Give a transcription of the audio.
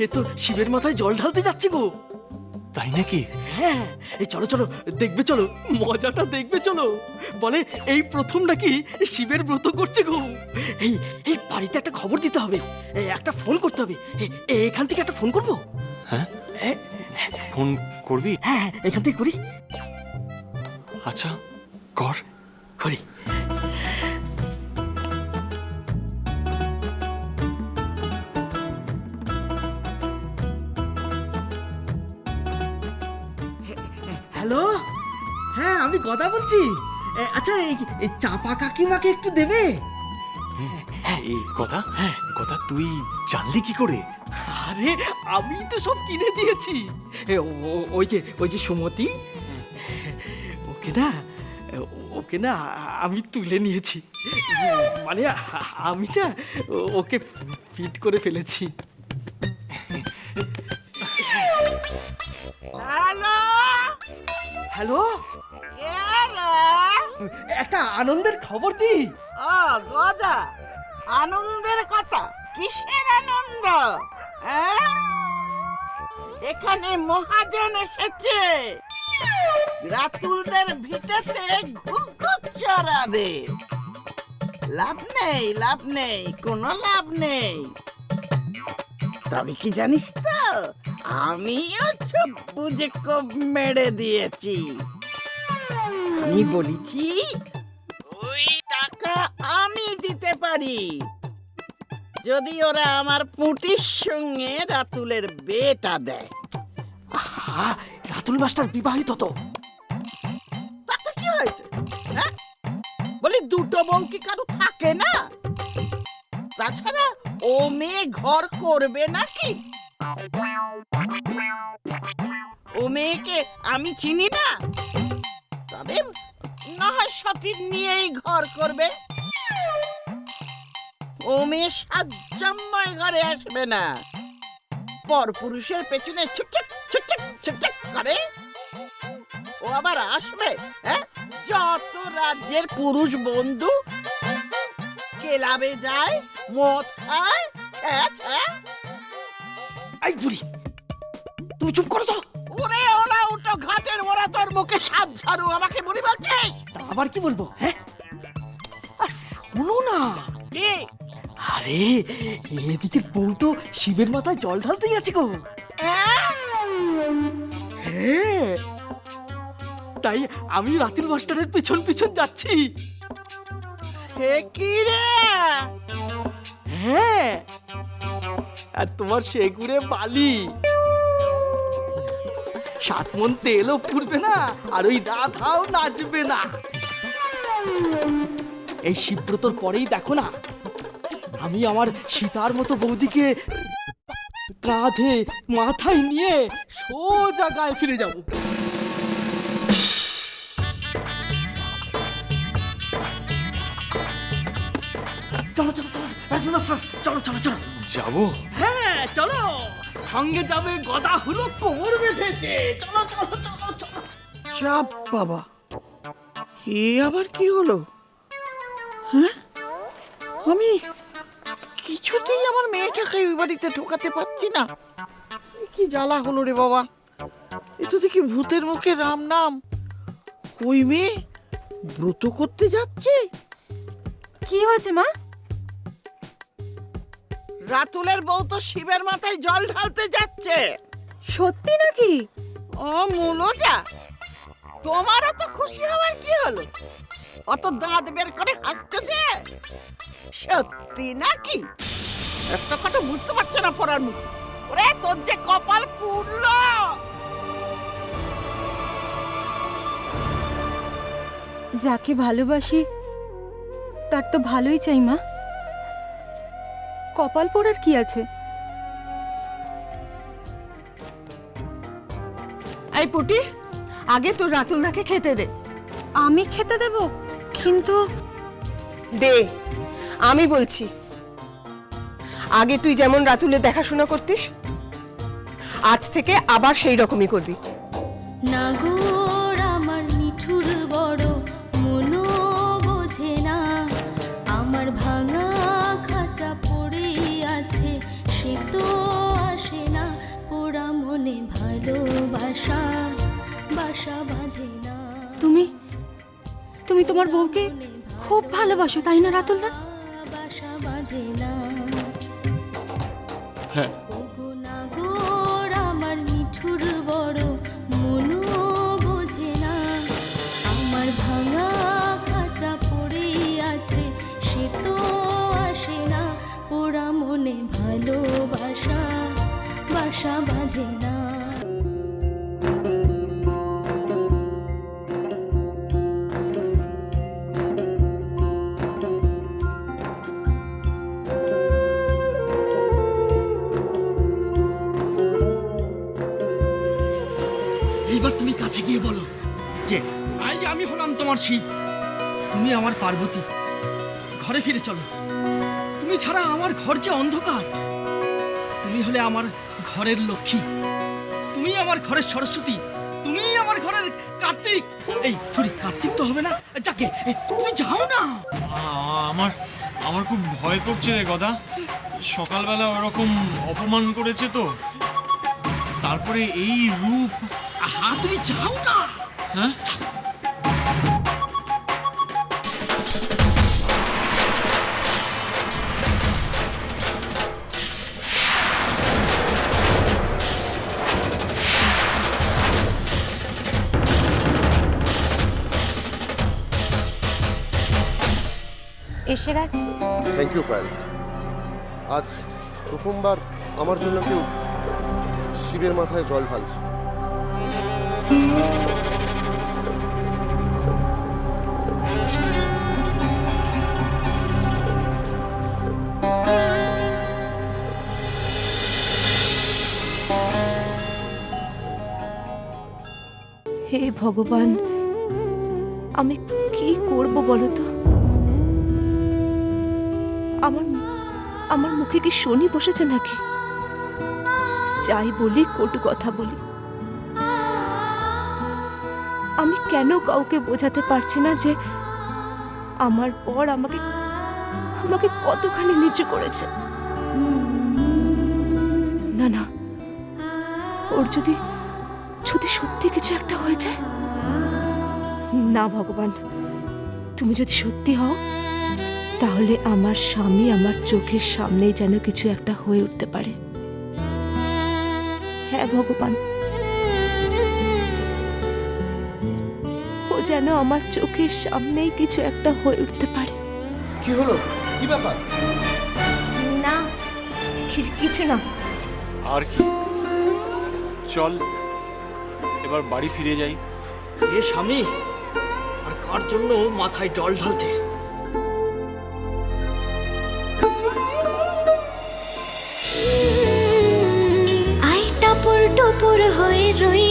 সে তো শিবের মাথায় জল ঢালতে যাচ্ছে গো। তাই নাকি? হ্যাঁ, এই চলো চলো, দেখবে চলো, মজাটা দেখবে চলো। বলে এই প্রথম নাকি শিবের ব্রত করছে গো। এই এই বাড়িতে একটা খবর দিতে হবে, এই একটা ফোন করতে হবে। এখান থেকে একটা ফোন করবো। হ্যাঁ, ফোন করবি? হ্যাঁ, এখান থেকে করি। আচ্ছা, কর। করি। হ্যালো, হ্যাঁ আমি গদা বলছি। আচ্ছা, এই চাপা কাকিমাকে একটু দেবে? এই কথা, কথা তুই জানলি কি করে? আরে আমি তো সব কিনে দিয়েছি। ওই যে সুমতি, ওকে না আমি তুলে নিয়েছি। মানে আমি না ওকে ফিট করে ফেলেছি। হ্যালো হ্যালো, কে? একটা আনন্দের খবর দি। ও গদা, আনন্দের কথা? কিসের আনন্দ? এখানে মহাজন এসেছে, রাতুলদের ভিটেতে ঘুঘু চড়াবে। লাভ নেই, লাভ নেই, কোনো লাভ নেই। তবে কি জানিস তো, আমিও চোখ বুঝে কোপ মেরে দিয়েছি। আমি বলেছি ওই টাকা আমি দিতে পারি যদি ওরা আমার পুটির সঙ্গে রাতুলের বেটা দেয়। আহা, রাতুল মাস্টার বিবাহিত তো। তাতে কি হয়েছে? হ্যাঁ, বলি দুটো বউ কি কারো থাকে না? তাছাড়া ও মেয়ে ঘর করবে নাকি? ও মেয়েকে আমি চিনি না, তবে না হয় সতীর নিয়েই ঘর করবে। ও মেয়ে সাজ্জাম্মায় ঘরে আসবে না, পরপুরুষের পেছনে ছুকছুক ছুকছুক ছুকছুক করে। ও আবার আসবে, হ্যাঁ, যত রাজ্যের পুরুষ বন্ধু ক্লাবে যায়, মদ খায়, এই বুড়ি, তুমি চুপ করো তো। ওরে ওরা উঠো ঘাটের, ওরা তোর মুখে সাত ঝাড়ু, আমাকে বুড়ি বলছিস? তা আবার কি বলবো? হ্যাঁ, আর শোনো না। কি? আরে এদিকের বউ তো শিবের মাথায় জল ঢালতে গেছে গো। হ্যাঁ, তাই আমি রাতুল মাস্টারের পিছন পিছন যাচ্ছি। হে কি রে? হ্যাঁ, আর তোমার সেগুড়ে বালি, 7 মণ তেলও পুড়বে না, আর ওই রাধাও নাচবে না। এই শিবব্রতর পরেই দেখো না, আমি আমার সীতার মতো বৌদিকে কাঁধে মাথায় নিয়ে সোজা গায়ে ফিরে যাব। চলো চলো চলো রাজুল মাস্টার, চলো চলো চলো। যাবো? হ্যাঁ চলো, সঙ্গে যাবে গদা হলো কোমর বেঁধেছে। চলো চলো চলো চলো। চাপ বাবা, এ আবার কি হলো? হ্যাঁ, আমি কিছুতেই আমার মেয়েটাকে ওই বাড়িতে ঢোকাতে পারছি না। এ কি জ্বালা হলো রে বাবা, এ তো দেখি ভূতের মুখে রাম নাম। ওই মেয়ে ব্রত করতে যাচ্ছে। কি হয়েছে মা? রাতুলের বউ তো শিবের মাথায় জল ঢালতে যাচ্ছে। সত্যি নাকি? ও মূলজা, তোমার এত খুশি হওয়ার কি হলো? অত দাঁত বের করে হাসতে যে, সত্যি নাকি? একটা কথা বুঝতে পারছে না পড়ার মুখ। ওরে তোর যে কপাল পুড়লো। যাকে ভালোবাসি তার তো ভালোই চাই মা, কপাল পোড়ার কি আছে? এই পুটি, আগে তোর রাতুলদাকে খেতে দে। আমি খেতে দেব? কিন্তু দে, আমি বলছি। আগে তুই যেমন রাতুলের দেখাশোনা করতিস, আজ থেকে আবার সেই রকমই করবি। নাগর আমার নিঠুর বড়, মনো বোঝে না, আমার ভাঙা খাঁচা পড়ে আছে, সে তো আসে না। তোমার বউকে খুব ভালোবাসো তাই না রাতুলদা? বাসা বাঁধে না হ্যাঁ ওগো নাগর আমার নিঠুর বড় মনও বোঝে না আমার ভাঙা খাঁচা পড়েই আছে সে তো আসে না ওরা মনে ভালোবাসা বাসা বাঁধে না এইবার তুমি কাছে গিয়ে বলো যে আমি হলাম তোমার শিব, তুমি আমার পার্বতী। ঘরে ফিরে চলো। তুমি ছাড়া আমার ঘর যে অন্ধকার। তুমি হলে আমার ঘরের লক্ষ্মী, তুমি আমার ঘরের সরস্বতী, তুমি আমার ঘরের কার্তিক। এই তুই কার্তিক তো হবে না, যাকে তুমি যাও না। আমার আমার খুব ভয় করছে রে গদা। সকালবেলা ওরকম অপমান করেছে তো, তারপরে এই রূপ। তুমি যাও না। হ্যাঁ এসে গেছে। Thank you Payel. আজ প্রথমবার আমার জন্য কেউ শিবের মাথায় জল ঢালছে। হে ভগবান, আমি কি করব বলো তো? আমার আমার মুখে কি শনি বসেছে নাকি? যাই বলি কটু কথা বলি। আমি কেন কাউকে বোঝাতে পারছি না যে আমার পর আমাকে আমাকে কতখানি নিচু করেছে। না না, ওর যদি যদি সত্যি কিছু একটা হয়ে যায়। না ভগবান, তুমি যদি সত্যি হও তাহলে আমার স্বামী আমার চোখের সামনেই যেন কিছু একটা হয়ে উঠতে পারে। হ্যাঁ ভগবান, ও যেন আমার চোখের সামনেই কিছু একটা হয়ে উঠতে পারে। কি হলো? কি ব্যাপার? না কিছু না। আর কি, চল এবার বাড়ি ফিরে যাই। এ স্বামী, আর কার জন্য মাথায় জল ঢালছে? আই টাপুর টুপুর হয়ে রই